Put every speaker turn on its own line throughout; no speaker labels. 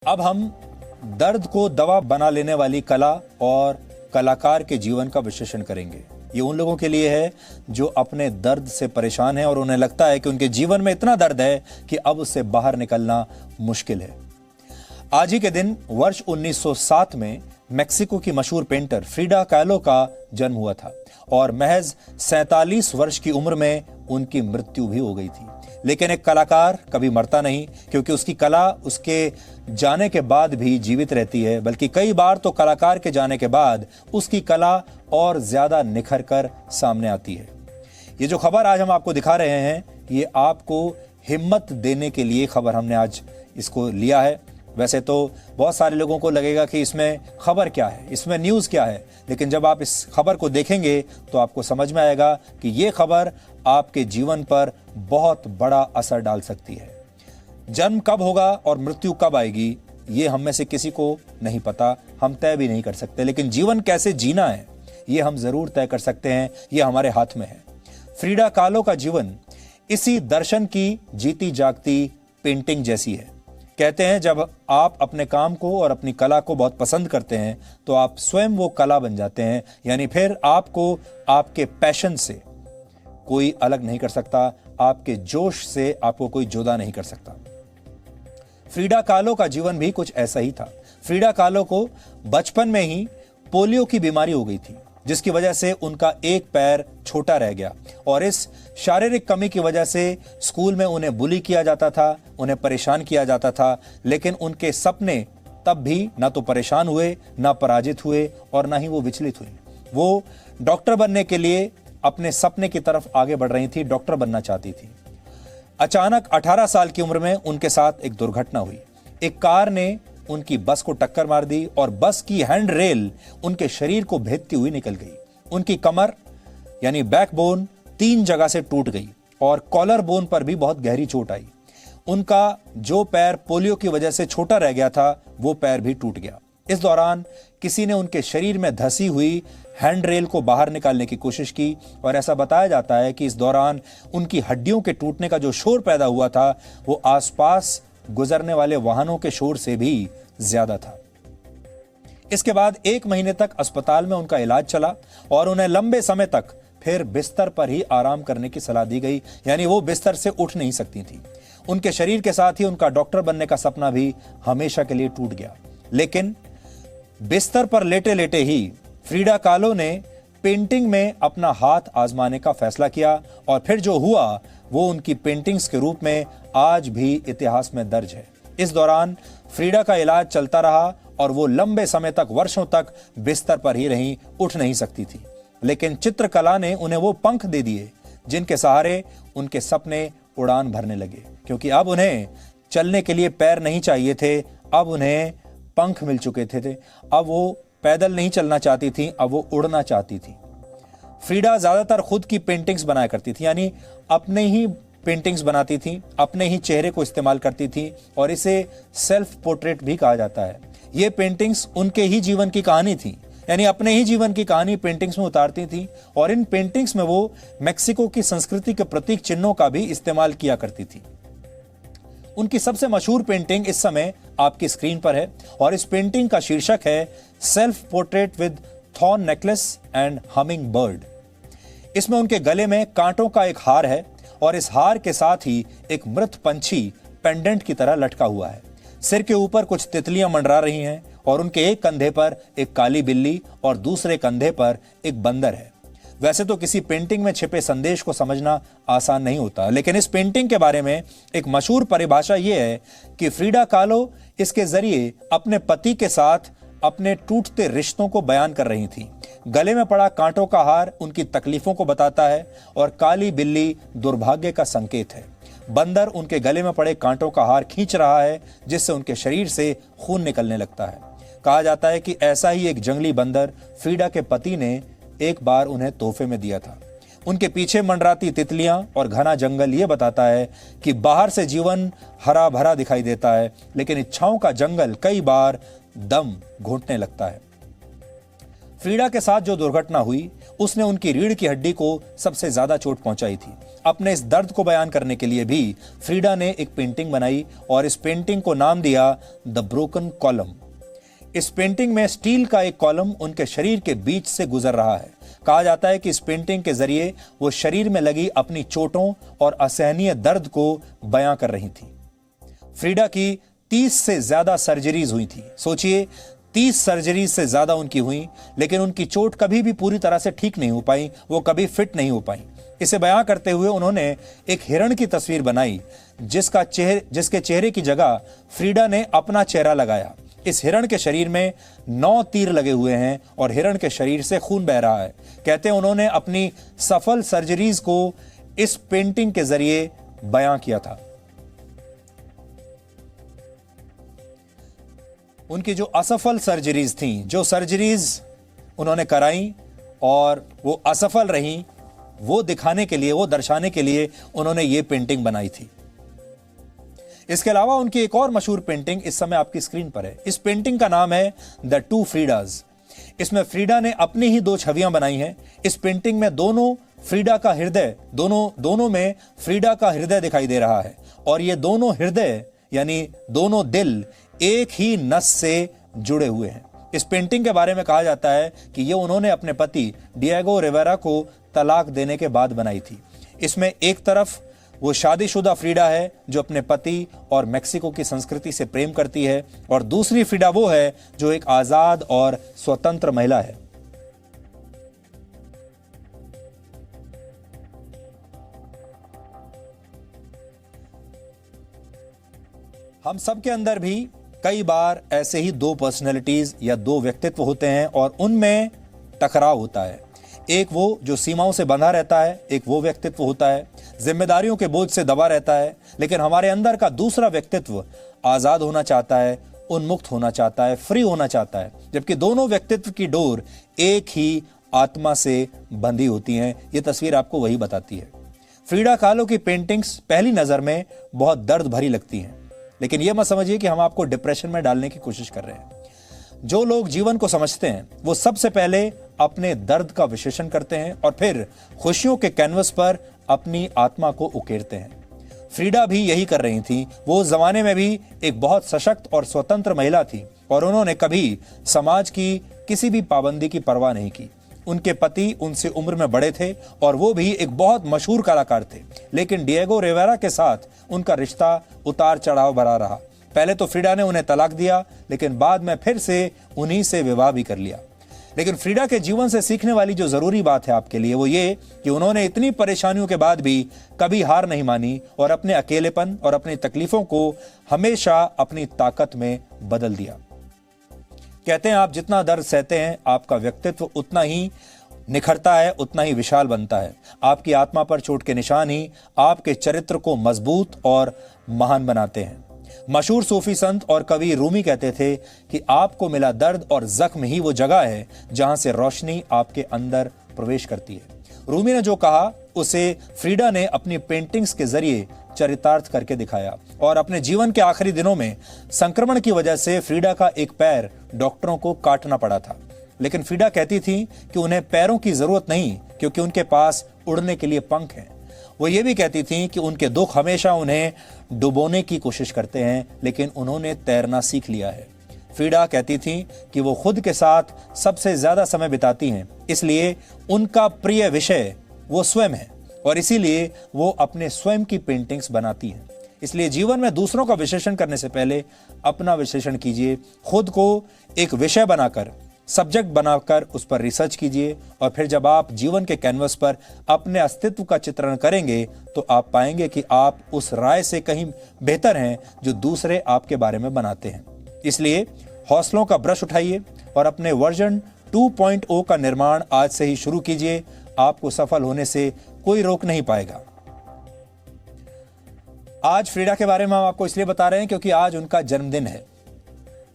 अब हम दर्द को दवा बना लेने वाली कला और कलाकार के जीवन का विश्लेषण करेंगे। ये उन लोगों के लिए है जो अपने दर्द से परेशान हैं और उन्हें लगता है कि उनके जीवन में इतना दर्द है कि अब उससे बाहर निकलना मुश्किल है। आज ही के दिन वर्ष 1907 में मेक्सिको की मशहूर पेंटर फ्रिडा कालो का जन्म हुआ था और महज 47 वर्ष की उम्र में उनकी मृत्यु भी हो गई थी। लेकिन एक कलाकार कभी मरता नहीं, क्योंकि उसकी कला उसके जाने के बाद भी जीवित रहती है, बल्कि कई बार तो कलाकार के जाने के बाद उसकी कला और ज्यादा निखर कर सामने आती है। ये जो खबर आज हम आपको दिखा रहे हैं, ये आपको हिम्मत देने के लिए खबर हमने आज इसको लिया है। वैसे तो बहुत सारे लोगों को लगेगा कि इसमें खबर क्या है, इसमें न्यूज़ क्या है, लेकिन जब आप इस खबर को देखेंगे तो आपको समझ में आएगा कि ये खबर आपके जीवन पर बहुत बड़ा असर डाल सकती है। जन्म कब होगा और मृत्यु कब आएगी, ये हम में से किसी को नहीं पता, हम तय भी नहीं कर सकते, लेकिन जीवन कैसे जीना है ये हम जरूर तय कर सकते हैं। ये हमारे हाथ में है। फ्रिडा कालो का जीवन इसी दर्शन की जीती जागती पेंटिंग जैसी है। कहते हैं जब आप अपने काम को और अपनी कला को बहुत पसंद करते हैं तो आप स्वयं वो कला बन जाते हैं, यानी फिर आपको आपके पैशन से कोई अलग नहीं कर सकता, आपके जोश से आपको कोई जुदा नहीं कर सकता। फ्रिडा कालो का जीवन भी कुछ ऐसा ही था। फ्रिडा कालो को बचपन में ही पोलियो की बीमारी हो गई थी, जिसकी वजह से उनका एक पैर छोटा रह गया और इस शारीरिक कमी की वजह से स्कूल में उन्हें बुली किया जाता था, उन्हें परेशान किया जाता था। लेकिन उनके सपने तब भी ना तो परेशान हुए, ना पराजित हुए और ना ही वो विचलित हुए। वो डॉक्टर बनने के लिए अपने सपने की तरफ आगे बढ़ रही थी, डॉक्टर बनना चाहती थी। अचानक 18 साल की उम्र में उनके साथ एक दुर्घटना हुई। एक कार ने उनकी बस को टक्कर मार दी और बस की हैंड रेल उनके शरीर को भेदती हुई निकल गई। उनकी कमर यानी बैकबोन 3 जगह से टूट गई और कॉलर बोन पर भी बहुत गहरी चोट आई। उनका जो पैर पोलियो की वजह से छोटा रह गया था, वो पैर भी टूट गया। इस दौरान किसी ने उनके शरीर में धसी हुई हैंड रेल को बाहर निकालने की कोशिश की और ऐसा बताया जाता है कि इस दौरान उनकी हड्डियों के टूटने का जो शोर पैदा हुआ था, वो आसपास गुजरने वाले वाहनों के शोर से भी ज्यादा था। इसके बाद 1 महीने तक अस्पताल में उनका इलाज चला और उन्हें लंबे समय तक फिर बिस्तर पर ही आराम करने की सलाह दी गई, यानी वो बिस्तर से उठ नहीं सकती थी। उनके शरीर के साथ ही उनका डॉक्टर बनने का सपना भी हमेशा के लिए टूट गया। लेकिन बिस्तर पर लेटे लेटे ही फ्रिडा कालो ने पेंटिंग में अपना हाथ आजमाने का फैसला किया और फिर जो हुआ वो उनकी पेंटिंग्स के रूप में आज भी इतिहास में दर्ज है। इस दौरान फ्रिडा का इलाज चलता रहा और वो लंबे समय तक, वर्षों तक बिस्तर पर ही रहीं, उठ नहीं सकती थी। लेकिन चित्रकला ने उन्हें वो पंख दे दिए जिनके सहारे उनके सपने उड़ान भरने लगे, क्योंकि अब उन्हें चलने के लिए पैर नहीं चाहिए थे, अब उन्हें पंख मिल चुके थे। अब वो पैदल नहीं चलना चाहती थी, अब वो उड़ना चाहती थी। फ्रिडा ज्यादातर खुद की पेंटिंग्स बनाया करती थी, यानी अपने ही पेंटिंग्स बनाती थी, अपने ही चेहरे को इस्तेमाल करती थी और इसे सेल्फ पोर्ट्रेट भी कहा जाता है। ये पेंटिंग्स उनके ही जीवन की कहानी थी, यानी अपने ही जीवन की कहानी पेंटिंग्स में उतारती थी और इन पेंटिंग्स में वो मेक्सिको की संस्कृति के प्रतीक चिन्हों का भी इस्तेमाल किया करती थी। उनकी सबसे मशहूर पेंटिंग इस समय आपकी स्क्रीन पर है और इस पेंटिंग का शीर्षक है self portrait with thorn necklace and humming bird. इसमें उनके गले में कांटों का एक हार है और इस हार के साथ ही एक मृत पंछी पेंडेंट की तरह लटका हुआ है। सिर के ऊपर कुछ तितलियां मंडरा रही हैं और उनके एक कंधे पर एक काली बिल्ली और दूसरे कंधे पर एक बंदर है। वैसे तो किसी पेंटिंग में छिपे संदेश को समझना आसान नहीं होता, लेकिन इस पेंटिंग के बारे में एक मशहूर परिभाषा यह है कि फ्रिडा कालो इसके जरिए अपने पति के साथ अपने टूटते रिश्तों को बयान कर रही थी। गले में पड़ा कांटों का हार उनकी तकलीफों को बताता है और काली बिल्ली दुर्भाग्य का संकेत है। बंदर उनके गले में पड़े कांटों का हार खींच रहा है, जिससे उनके शरीर से खून निकलने लगता है। कहा जाता है कि ऐसा ही एक जंगली बंदर फ्रिडा के पति ने एक बार उन्हें तोहफे में दिया था। उनके पीछे मंडराती तितलियां और घना जंगल ये बताता है कि बाहर से जीवन हरा भरा दिखाई देता है, लेकिन इच्छाओं का जंगल कई बार दम घोंटने लगता है। फ्रीडा के साथ जो दुर्घटना हुई उसने उनकी रीढ़ की हड्डी को सबसे ज्यादा चोट पहुंचाई थी। अपने इस दर्द को बयान करने के लिए भी फ्रीडा ने एक पेंटिंग बनाई और इस पेंटिंग को नाम दिया द ब्रोकन कॉलम। इस पेंटिंग में स्टील का एक कॉलम उनके शरीर के बीच से गुजर रहा है। कहा जाता है कि इस पेंटिंग के जरिए वो शरीर में लगी अपनी चोटों और असहनीय दर्द को बयां कर रही थी। फ्रीडा की 30 से ज्यादा सर्जरीज हुई थी। सोचिए, 30 सर्जरीज से ज्यादा उनकी हुई, लेकिन उनकी चोट कभी भी पूरी तरह से ठीक नहीं हो पाई, वो कभी फिट नहीं हो पाई। इसे बयां करते हुए उन्होंने एक हिरण की तस्वीर बनाई जिसके चेहरे की जगह फ्रीडा ने अपना चेहरा लगाया। इस हिरण के शरीर में 9 तीर लगे हुए हैं और हिरण के शरीर से खून बह रहा है। कहते हैं उन्होंने अपनी सफल सर्जरीज को इस पेंटिंग के जरिए बयां किया था। उनकी जो असफल सर्जरीज थी, जो सर्जरीज उन्होंने कराई और वो असफल रही, वो दिखाने के लिए, वो दर्शाने के लिए उन्होंने ये पेंटिंग बनाई थी। इसके अलावा उनकी एक और मशहूर पेंटिंग इस समय आपकी स्क्रीन पर है। इस पेंटिंग का नाम है द टू फ्रीडाज। इसमें फ्रीडा ने अपनी ही 2 छवियां बनाई हैं। इस पेंटिंग में दोनों में फ्रीडा का हृदय दिखाई दे रहा है और ये दोनों हृदय यानी दोनों दिल एक ही नस से जुड़े हुए हैं। इस पेंटिंग के बारे में कहा जाता है कि ये उन्होंने अपने पति डिएगो रिवेरा को तलाक देने के बाद बनाई थी। इसमें एक तरफ वो शादीशुदा फ्रीडा है जो अपने पति और मेक्सिको की संस्कृति से प्रेम करती है और दूसरी फ्रीडा वो है जो एक आजाद और स्वतंत्र महिला है। हम सब के अंदर भी कई बार ऐसे ही 2 पर्सनैलिटीज या 2 व्यक्तित्व होते हैं और उनमें टकराव होता है। एक वो जो सीमाओं से बंधा रहता है, एक वो व्यक्तित्व होता है जिम्मेदारियों के बोझ से दबा रहता है, लेकिन हमारे अंदर का दूसरा व्यक्तित्व आजाद होना चाहता है, उन्मुक्त होना चाहता है, फ्री होना चाहता है। जबकि दोनों व्यक्तित्व की डोर एक ही आत्मा से बंधी होती हैं। ये तस्वीर आपको वही बताती है। फ्रीडा कालो की पेंटिंग्स पहली नजर में बहुत दर्द भरी लगती हैं, लेकिन यह मत समझिए कि हम आपको डिप्रेशन में डालने की कोशिश कर रहे हैं। जो लोग जीवन को समझते हैं वो सबसे पहले अपने दर्द का विश्लेषण करते हैं और फिर खुशियों के कैनवस पर अपनी आत्मा को उकेरते हैं। फ्रीडा भी यही कर रही थी। वो उस जमाने में भी एक बहुत सशक्त और स्वतंत्र महिला थी और उन्होंने कभी समाज की किसी भी पाबंदी की परवाह नहीं की। उनके पति उनसे उम्र में बड़े थे और वो भी एक बहुत मशहूर कलाकार थे, लेकिन डिएगो रिवेरा के साथ उनका रिश्ता उतार चढ़ाव भरा रहा। पहले तो फ्रीडा ने उन्हें तलाक दिया, लेकिन बाद में फिर से उन्हीं से विवाह भी कर लिया। लेकिन फ्रीडा के जीवन से सीखने वाली जो जरूरी बात है आपके लिए वो ये कि उन्होंने इतनी परेशानियों के बाद भी कभी हार नहीं मानी और अपने अकेलेपन और अपनी तकलीफों को हमेशा अपनी ताकत में बदल दिया। कहते हैं आप जितना दर्द सहते हैं आपका व्यक्तित्व उतना ही निखरता है, उतना ही विशाल बनता है। आपकी आत्मा पर चोट के निशान ही आपके चरित्र को मजबूत और महान बनाते हैं। मशहूर सूफी संत और कवि रूमी कहते थे कि आपको मिला दर्द और जख्म ही वो जगह है जहां से रोशनी आपके अंदर प्रवेश करती है। रूमी ने जो कहा उसे फ्रीडा ने अपनी पेंटिंग्स के जरिए चरितार्थ करके दिखाया और अपने जीवन के आखिरी दिनों में संक्रमण की वजह से फ्रीडा का एक पैर डॉक्टरों को काटना पड़ा था, लेकिन फ्रीडा कहती थी कि उन्हें पैरों की जरूरत नहीं क्योंकि उनके पास उड़ने के लिए पंख हैं। वो ये भी कहती थी कि उनके दुख हमेशा उन्हें डुबोने की कोशिश करते हैं, लेकिन उन्होंने तैरना सीख लिया है। फ्रीडा कहती थी कि वो खुद के साथ सबसे ज्यादा समय बिताती हैं, इसलिए उनका प्रिय विषय वो स्वयं है और इसीलिए वो अपने स्वयं की पेंटिंग्स बनाती हैं। इसलिए जीवन में दूसरों का विश्लेषण करने से पहले अपना विश्लेषण कीजिए, खुद को एक विषय बनाकर, सब्जेक्ट बनाकर उस पर रिसर्च कीजिए और फिर जब आप जीवन के कैनवस पर अपने अस्तित्व का चित्रण करेंगे तो आप पाएंगे कि आप उस राय से कहीं बेहतर हैं जो दूसरे आपके बारे में बनाते हैं। इसलिए हौसलों का ब्रश उठाइए और अपने वर्जन 2.0 का निर्माण आज से ही शुरू कीजिए। आपको सफल होने से कोई रोक नहीं पाएगा। आज फ्रीडा के बारे में हम आपको इसलिए बता रहे हैं क्योंकि आज उनका जन्मदिन है।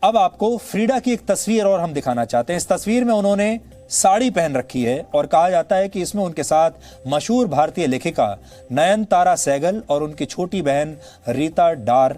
अब आपको फ्रीडा की एक तस्वीर और हम दिखाना चाहते हैं। इस तस्वीर में उन्होंने साड़ी पहन रखी है और कहा जाता है कि इसमें उनके साथ मशहूर भारतीय लेखिका नयनतारा सहगल और उनकी छोटी बहन रीता डार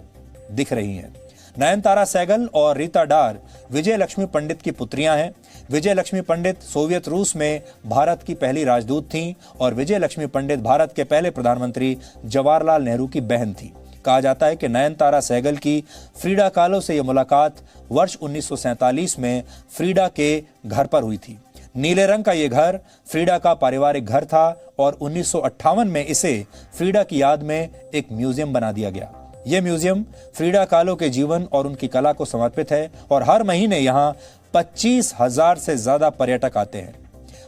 दिख रही हैं। नयनतारा सहगल और रीता डार विजय लक्ष्मी पंडित की पुत्रियां हैं। विजय लक्ष्मी पंडित सोवियत रूस में भारत की पहली राजदूत थीं और विजय लक्ष्मी पंडित भारत के पहले प्रधानमंत्री जवाहरलाल नेहरू की बहन थी। कहा जाता है कि नयनतारा सहगल की फ्रीडा कालो से यह मुलाकात वर्ष 1947 में फ्रीडा के घर पर हुई थी। नीले रंग का यह घर फ्रीडा का पारिवारिक घर था और 1958 में इसे फ्रीडा की याद में एक म्यूजियम बना दिया गया। यह म्यूजियम फ्रीडा कालो के जीवन और उनकी कला को समर्पित है और हर महीने यहाँ 25,000 से ज्यादा पर्यटक आते हैं।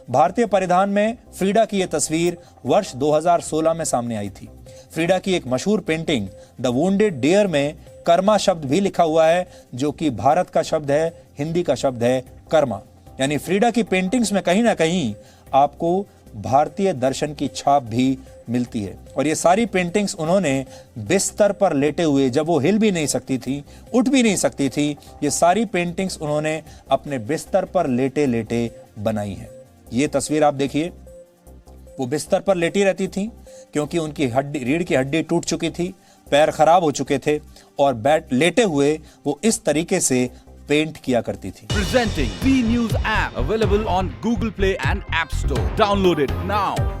भारतीय परिधान में फ्रीडा की यह तस्वीर वर्ष 2016 में सामने आई थी। फ्रीडा की एक मशहूर पेंटिंग द वुंडेड डियर में कर्मा शब्द भी लिखा हुआ है, जो कि भारत का शब्द है, हिंदी का शब्द है कर्मा। यानी फ्रीडा की पेंटिंग्स में कहीं ना कहीं आपको भारतीय दर्शन की छाप भी मिलती है। और ये सारी पेंटिंग्स उन्होंने बिस्तर पर लेटे हुए, जब वो हिल भी नहीं सकती थी, उठ भी नहीं सकती थी, ये सारी पेंटिंग्स उन्होंने अपने बिस्तर पर लेटे लेटे बनाई है। ये तस्वीर आप देखिए, वो बिस्तर पर लेटी रहती थी क्योंकि उनकी रीढ़ की हड्डी टूट चुकी थी, पैर खराब हो चुके थे और लेटे हुए वो इस तरीके से पेंट किया करती थी।
Presenting B News app available on Google Play and App Store. Download it now.